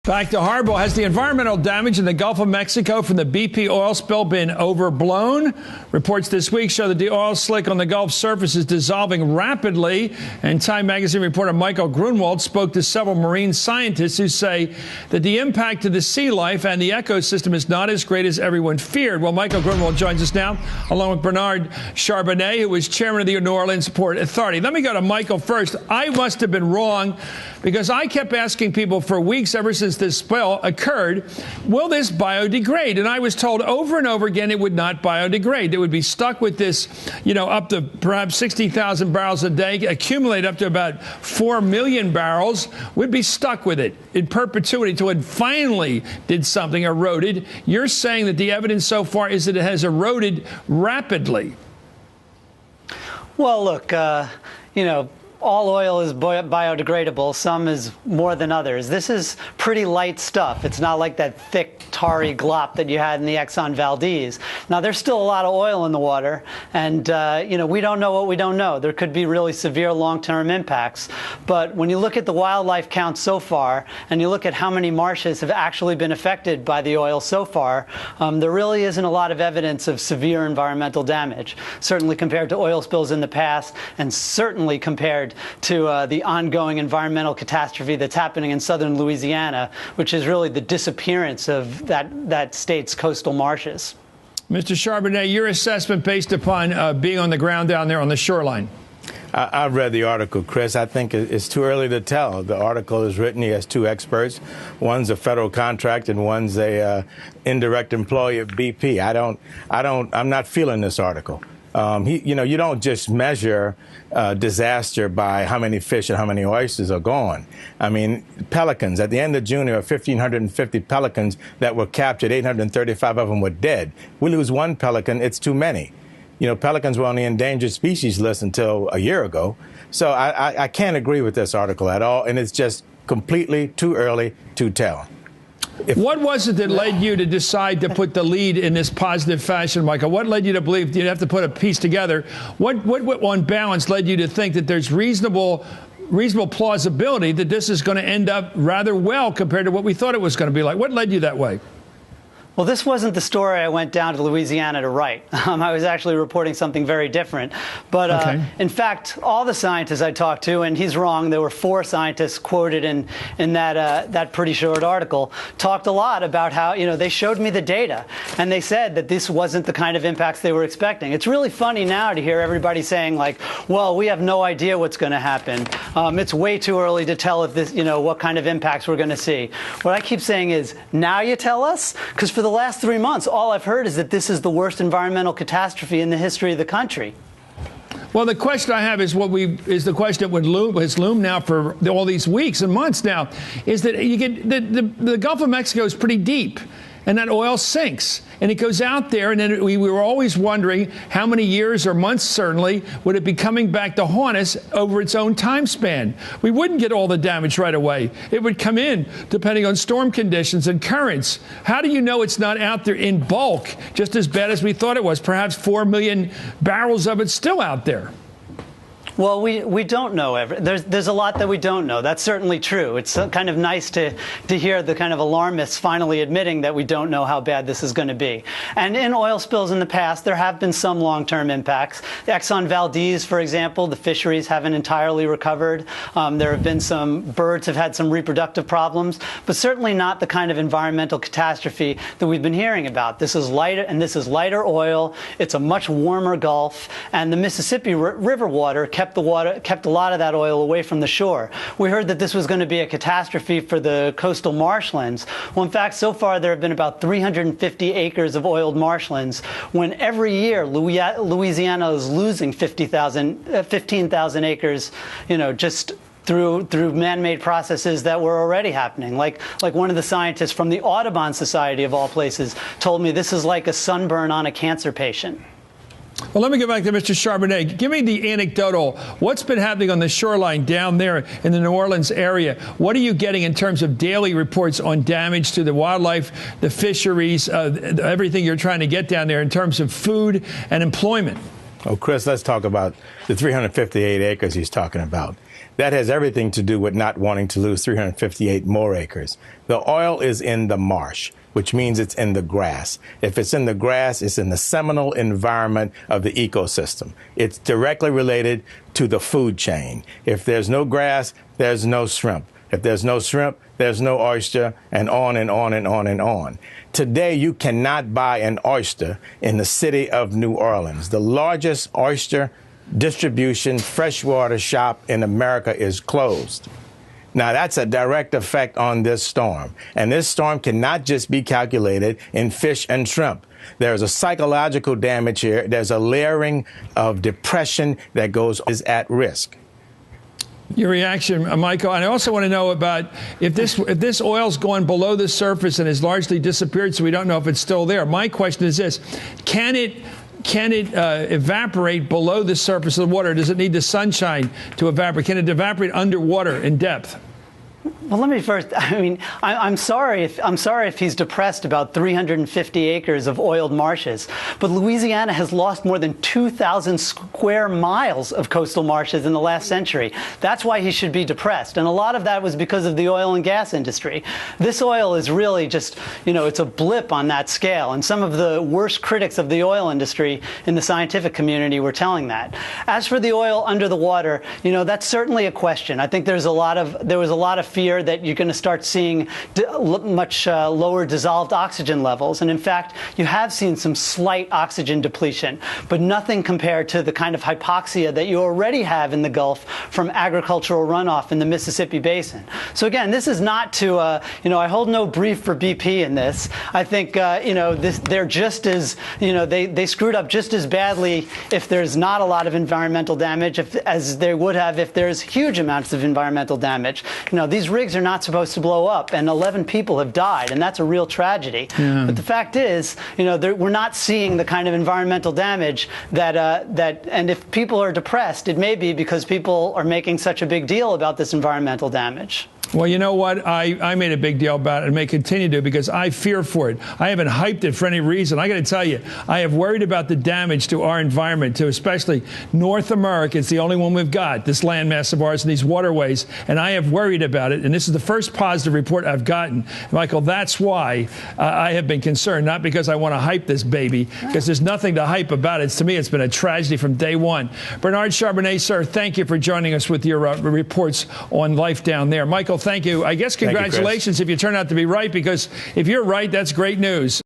Back to Hardball. Has the environmental damage in the Gulf of Mexico from the BP oil spill been overblown? Reports this week show that the oil slick on the Gulf surface is dissolving rapidly. And Time magazine reporter Michael Grunwald spoke to several marine scientists who say that the impact to the sea life and the ecosystem is not as great as everyone feared. Well, Michael Grunwald joins us now, along with Bernard Charbonnet, who is chairman of the New Orleans Port Authority. Let me go to Michael first. I must have been wrong, because I kept asking people for weeks ever since this spill occurred, will this biodegrade? And I was told over and over again it would not biodegrade. It would be stuck with this, up to perhaps 60,000 barrels a day, accumulate up to about 4 million barrels. We'd be stuck with it in perpetuity until it finally did something, eroded. You're saying that the evidence so far is that it has eroded rapidly. Well, look, all oil is biodegradable. Some is more than others. This is pretty light stuff. It's not like that thick, tarry glop that you had in the Exxon Valdez. Now, there's still a lot of oil in the water, and, we don't know what we don't know. There could be really severe long-term impacts. But when you look at the wildlife count so far, and you look at how many marshes have actually been affected by the oil so far, there really isn't a lot of evidence of severe environmental damage, certainly compared to oil spills in the past, and certainly compared to the ongoing environmental catastrophe that's happening in southern Louisiana, which is really the disappearance of that state's coastal marshes. Mr. Charbonnet, your assessment based upon being on the ground down there on the shoreline. I've read the article, Chris. I think it's too early to tell. The article is written. He has two experts. One's a federal contract and one's a indirect employee of BP. I'm not feeling this article. You don't just measure disaster by how many fish and how many oysters are gone. I mean, pelicans. At the end of June, there were 1,550 pelicans that were captured. 835 of them were dead. We lose one pelican, it's too many. Pelicans were on the endangered species list until a year ago. So I can't agree with this article at all, and it's just completely too early to tell. What was it that led you to decide to put the lead in this positive fashion, Michael? What led you to believe you'd have to put a piece together? What on balance led you to think that there's reasonable plausibility that this is going to end up rather well compared to what we thought it was going to be like? What led you that way? Well, this wasn't the story I went down to Louisiana to write. I was actually reporting something very different. But in fact, all the scientists I talked to, and he's wrong, there were 4 scientists quoted in that pretty short article, talked a lot about how, they showed me the data. And they said that this wasn't the kind of impacts they were expecting. It's really funny now to hear everybody saying, like, well, we have no idea what's going to happen. It's way too early to tell if this, what kind of impacts we're going to see. What I keep saying is, now you tell us? Because for the last 3 months, all I've heard is that this is the worst environmental catastrophe in the history of the country. Well, the question I have is the question that has loomed now for all these weeks and months now, is that you get the Gulf of Mexico is pretty deep, and that oil sinks. And it goes out there, and then we were always wondering how many years or months, certainly, would it be coming back to haunt us over its own time span. We wouldn't get all the damage right away. It would come in, depending on storm conditions and currents. How do you know it's not out there in bulk, just as bad as we thought it was? Perhaps 4 million barrels of it still out there. Well, we don't know. There's a lot that we don't know. That's certainly true. It's kind of nice to hear the kind of alarmists finally admitting that we don't know how bad this is going to be. And in oil spills in the past, there have been some long-term impacts. The Exxon Valdez, for example, the fisheries haven't entirely recovered. There have been some birds have had some reproductive problems, but certainly not the kind of environmental catastrophe that we've been hearing about. This is lighter oil. It's a much warmer Gulf, and the Mississippi River water kept a lot of that oil away from the shore. We heard that this was going to be a catastrophe for the coastal marshlands. Well, in fact, so far there have been about 350 acres of oiled marshlands, when every year Louisiana is losing 15,000 acres, just through man-made processes that were already happening. Like one of the scientists from the Audubon Society, of all places, told me this is like a sunburn on a cancer patient. Well, let me go back to Mr. Charbonnet. Give me the anecdotal. What's been happening on the shoreline down there in the New Orleans area? What are you getting in terms of daily reports on damage to the wildlife, the fisheries, everything you're trying to get down there in terms of food and employment? Oh, Chris, let's talk about the 358 acres he's talking about. That has everything to do with not wanting to lose 358 more acres. The oil is in the marsh, which means it's in the grass. If it's in the grass, it's in the seminal environment of the ecosystem. It's directly related to the food chain. If there's no grass, there's no shrimp. If there's no shrimp, there's no oyster, and on and on and on and on. Today, you cannot buy an oyster in the city of New Orleans. The largest oyster distribution freshwater shop in America is closed. Now, that's a direct effect on this storm. And this storm cannot just be calculated in fish and shrimp. There's a psychological damage here. There's a layering of depression that is at risk. Your reaction, Michael. And I also want to know about if this oil's gone below the surface and has largely disappeared, so we don't know if it's still there. My question is this: Can it evaporate below the surface of the water? Does it need the sunshine to evaporate? Can it evaporate underwater in depth? Well, let me first, I'm sorry if he's depressed about 350 acres of oiled marshes, but Louisiana has lost more than 2,000 square miles of coastal marshes in the last century. That's why he should be depressed. And a lot of that was because of the oil and gas industry. This oil is really just, it's a blip on that scale. And some of the worst critics of the oil industry in the scientific community were telling that. As for the oil under the water, that's certainly a question. I think there was a lot of fear that you're going to start seeing much lower dissolved oxygen levels. And in fact, you have seen some slight oxygen depletion, but nothing compared to the kind of hypoxia that you already have in the Gulf from agricultural runoff in the Mississippi Basin. So again, this is not to, I hold no brief for BP in this. I think, they're just as, they screwed up just as badly if there's not a lot of environmental damage as they would have if there's huge amounts of environmental damage. These rigs are not supposed to blow up, and 11 people have died, and that's a real tragedy. Yeah. But the fact is, we're not seeing the kind of environmental damage and if people are depressed, it may be because people are making such a big deal about this environmental damage. Well, you know what? I made a big deal about it and may continue to because I fear for it. I haven't hyped it for any reason. I got to tell you, I have worried about the damage to our environment, to especially North America. It's the only one we've got, this landmass of ours and these waterways. And I have worried about it. And this is the first positive report I've gotten. Michael, that's why I have been concerned, not because I want to hype this baby, because there's nothing to hype about it. To me, it's been a tragedy from day one. Bernard Charbonnet, sir, thank you for joining us with your reports on life down there. Michael, thank you. I guess congratulations if you turn out to be right, because if you're right, that's great news.